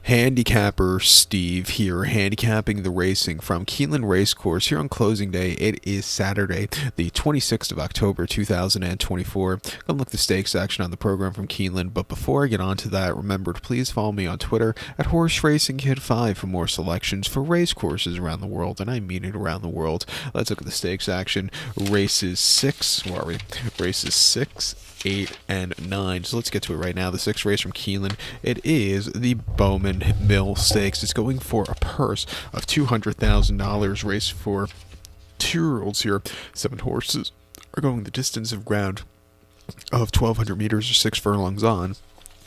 Handicapper Steve here, handicapping the racing from Keeneland Racecourse here on closing day. It is Saturday, the 26th of October, 2024. Gonna look the stakes action on the program from Keeneland, but before I get on to that, remember to please follow me on Twitter at HorseRacingKid5 for more selections for racecourses around the world, and I mean it around the world. Let's look at the stakes action. Races 6, where are we? Races 6, 8, and 9. So let's get to it right now. The 6th race from Keeneland, it is the Bowman Mill Stakes. It's going for a purse of $200,000. Race for 2-year-olds here. 7 horses are going the distance of ground of 1,200 meters or 6 furlongs on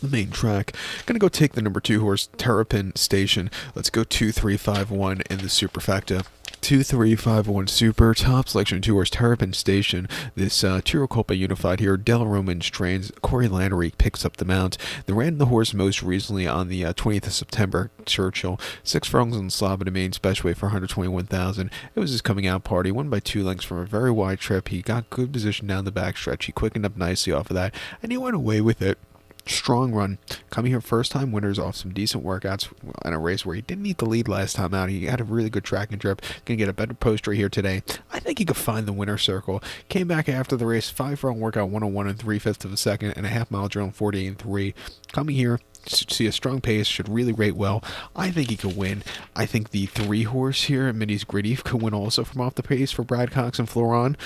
the main track. Gonna go take the number 2 horse, Terrapin Station. Let's go 2-3-5-1 in the superfecta. 2-3-5-1 super, top selection 2 horse Terrapin Station. This Tiro Colpa Unified here. Del Romans trains. Corey Lannery picks up the mount. They ran the horse most recently on the 20th of September. Churchill 6 furlongs on the slab of the main special weight for 121,000. It was his coming out party. Won by 2 lengths from a very wide trip. He got good position down the backstretch. He quickened up nicely off of that, and he went away with it. Strong run. Coming here first time winners off some decent workouts in a race where he didn't need the lead last time out. He had a really good tracking trip. Gonna get a better poster here today. I think he could find the winner circle. Came back after the race, 5 furlong workout, 101 and 3/5 of a second, and a half-mile drill in 48 and 3. Coming here, see a strong pace, should really rate well. I think he could win. I think the 3 horse here, Minnie's Gritty, could win also from off the pace for Brad Cox and Floron.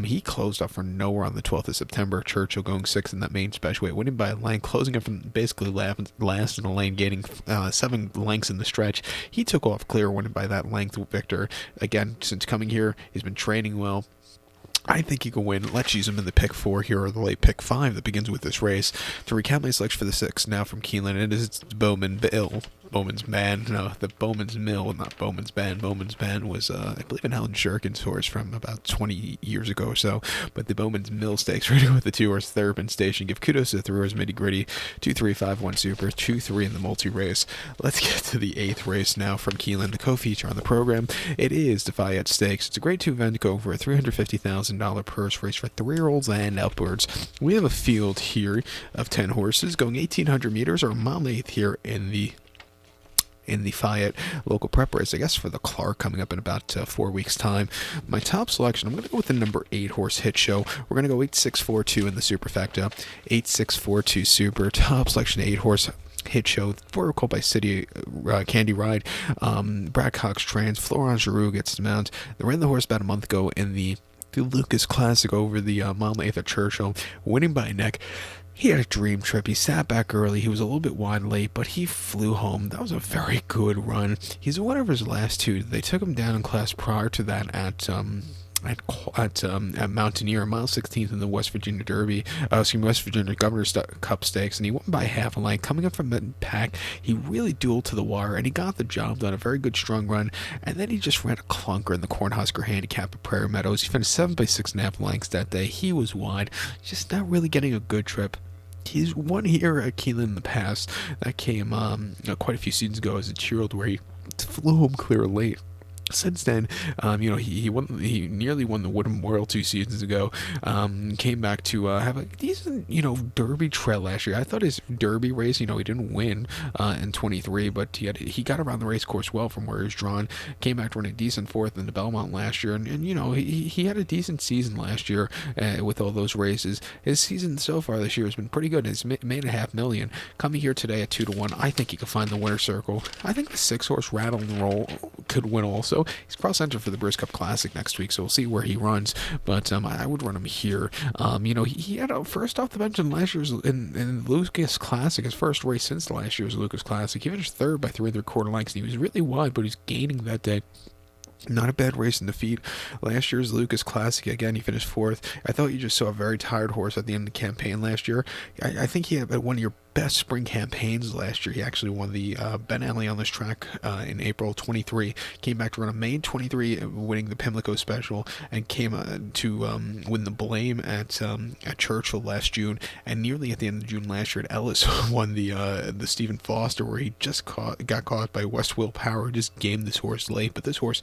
He closed up for nowhere on the 12th of September. Churchill going 6th in that main special weight, winning by a length, closing up from basically last in the lane, gaining 7 lengths in the stretch. He took off clear, winning by that length. Victor, again, since coming here, he's been training well. I think he can win. Let's use him in the pick 4 here, or the late pick 5 that begins with this race. To recap my selection for the 6 now from Keeneland, it is Bowman Bill. Bowman's Band, no, the Bowman's Mill, not Bowman's Band. Bowman's Band was, I believe, an Alan Shurkin's horse from about 20 years ago or so. But the Bowman's Mill Stakes, right with the 2 horse Terrapin Station. Give kudos to the 3 horse Mitty Gritty, 2-3-5-1 super, 2-3 in the multi race. Let's get to the 8th race now from Keeneland, the co-feature on the program. It is the Fayette Stakes. It's a grade 2 event going for a $350,000 purse race for 3-year-olds and upwards. We have a field here of 10 horses going 1,800 meters, or a mile 8th here in the Fayette local prep race, I guess, for the Clark coming up in about 4 weeks' time. My top selection, I'm going to go with the number 8 horse Hit Show. We're going to go 8-6-4-2 in the superfecta. 8-6-4-2 super, top selection 8 horse Hit Show, 4 called by City Candy Ride. Brad Cox trains. Florent Giroux gets the mount. They ran the horse about a month ago in the Lucas Classic over the mile 8th at Churchill, winning by a neck. He had a dream trip. He sat back early. He was a little bit wide late, but he flew home. That was a very good run. He's one of his last 2. They took him down in class prior to that at Mountaineer, mile 16th in the West Virginia Derby, West Virginia Governor's Cup Stakes, and he won by half a length. Coming up from mid pack, he really dueled to the wire, and he got the job done. A very good strong run, and then he just ran a clunker in the Cornhusker Handicap at Prairie Meadows. He finished 7 by 6.5 lengths that day. He was wide, just not really getting a good trip. He's won here at Keeneland in the past. That came quite a few seasons ago as a 2-year-old, where he flew home clear late. Since then, he nearly won the Wood Memorial 2 seasons ago. Came back to have a decent, Derby trail last year. I thought his Derby race, he didn't win in 23, but he got around the race course well from where he was drawn. Came back to run a decent 4th in the Belmont last year, and he had a decent season last year with all those races. His season so far this year has been pretty good. He's made $500,000. Coming here today at 2-1, I think he could find the winner circle. I think the 6 horse Rattle and Roll could win also. He's cross-entered for the Brews Cup Classic next week, so we'll see where he runs. But I would run him here. He had a first off the bench in last year's in Lucas Classic, his first race since last year's Lucas Classic. He finished 3rd by 3 3/4 lengths, and he was really wide, but he's gaining that day. Not a bad race in defeat. Last year's Lucas Classic, again, he finished 4th. I thought you just saw a very tired horse at the end of the campaign last year. I think he had one of your best spring campaigns last year. He actually won the Ben Alley on this track in April 23. Came back to run a May 23, winning the Pimlico Special, and came to win the Blame at Churchill last June. And nearly at the end of June last year at Ellis, won the Stephen Foster, where he just got caught by West Will Power, who just gamed this horse late. But this horse,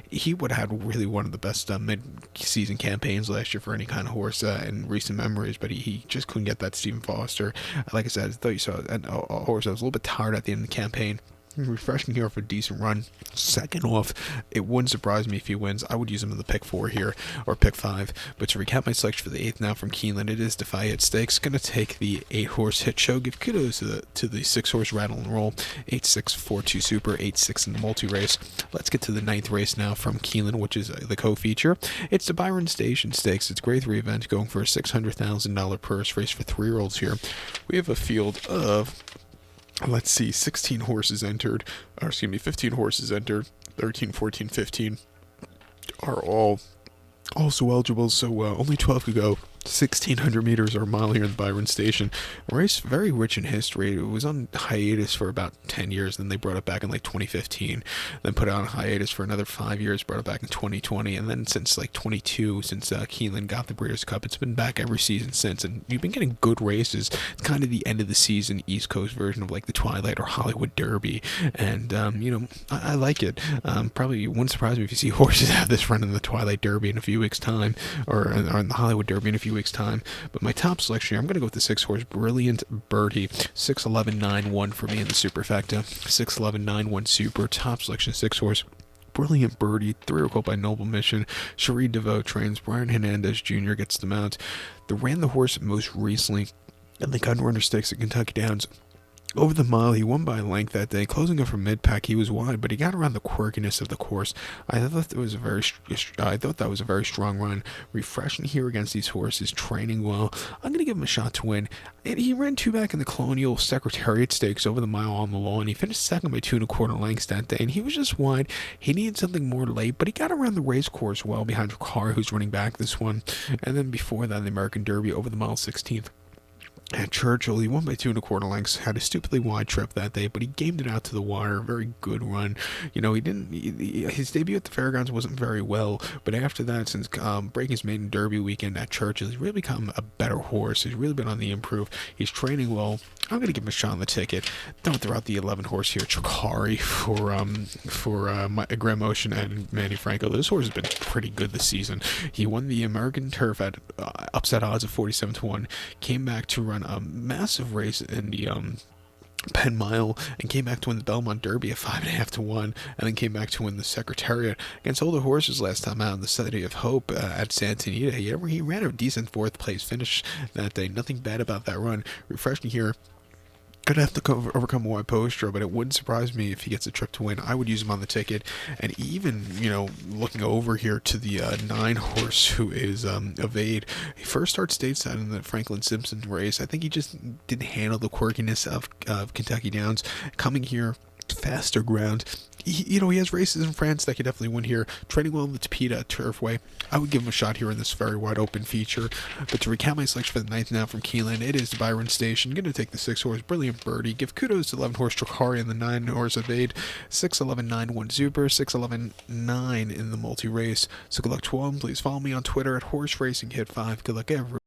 he would have had really one of the best mid-season campaigns last year for any kind of horse in recent memories. But he just couldn't get that Stephen Foster. Like I said, I thought you saw a horse that was a little bit tired at the end of the campaign. refreshing here for a decent run. Second off, it wouldn't surprise me if he wins. I would use him in the pick 4 here, or pick 5. But to recap my selection for the 8th now from Keeneland, it is the Fayette Stakes. Going to take the 8-horse hit show. Give kudos to the 6-horse rattle and roll. 8-6-4-2 super, 8-6 in the multi-race. Let's get to the 9th race now from Keeneland, which is the co-feature. It's the Bryan Stakes. It's grade 3 event going for a $600,000 purse race for 3-year-olds here. We have a field of, let's see, 16 horses entered, or excuse me, 15 horses entered, 13, 14, 15 are all also eligible, so only 12 could go. 1,600 meters or a mile here in the Bryan Station. A race very rich in history. It was on hiatus for about 10 years, then they brought it back in like 2015, then put it on hiatus for another 5 years, brought it back in 2020, and then since like 22, since Keeneland got the Breeders' Cup, it's been back every season since, and you've been getting good races. It's kind of the end of the season East Coast version of like the Twilight or Hollywood Derby, and I like it. Probably wouldn't surprise me if you see horses have this run in the Twilight Derby in a few weeks' time, or in the Hollywood Derby in a few weeks' time. But my top selection here, I'm going to go with the 6-horse Brilliant Birdie. 6-11-9-1 for me in the superfecta. 6-11-9-1 super. Top selection, 6-horse Brilliant Birdie. 3 are called by Noble Mission. Cherie DeVoe trains. Brian Hernandez Jr. gets the mount. They ran the horse most recently in the Gun Runner Stakes at Kentucky Downs. Over the mile, he won by a length that day. Closing up from mid-pack, he was wide, but he got around the quirkiness of the course. I thought that was a very strong run. Refreshing here against these horses, training well. I'm going to give him a shot to win. And he ran 2 back in the Colonial Secretariat Stakes over the mile on the lawn. He finished second by 2 1/4 lengths that day, and he was just wide. He needed something more late, but he got around the race course well behind Ricard, who's running back this one. And then before that, the American Derby over the mile 16th. At Churchill, he won by 2 1/4 lengths, had a stupidly wide trip that day, but he gamed it out to the wire. Very good run. His debut at the Fairgrounds wasn't very well, but after that, since breaking his maiden Derby weekend at Churchill, he's really become a better horse. He's really been on the improve. He's training well. I'm going to give him a shot on the ticket. Don't throw out the 11 horse here, Chikari, for Graham Ocean and Manny Franco. This horse has been pretty good this season. He won the American Turf at upset odds of 47-1. Came back to run a massive race in the Penn Mile, and came back to win the Belmont Derby at 5.5-1, and then came back to win the Secretariat against older horses last time out in the City of Hope at Santa Anita. He ran a decent 4th place finish that day. Nothing bad about that run. Refreshing here. Gonna have to overcome a wide posture, but it wouldn't surprise me if he gets a trip to win. I would use him on the ticket, and even looking over here to the 9 horse who is Evade. He first starts stateside in the Franklin Simpson race. I think he just didn't handle the quirkiness of Kentucky Downs. Coming here, faster ground. He has races in France that could definitely win here. Training well in the Tapeta Turfway. I would give him a shot here in this very wide open feature. But to recap my selection for the 9th now from Keeneland, it is the Bryan Station. Going to take the 6-horse Brilliant Birdie. Give kudos to 11 horse Trakari and the 9 horse Evade. 6-11-9-1 Super. 6-11-9 in the multi race. So good luck to all. Please follow me on Twitter at Horse Racing Hit 5. Good luck everyone.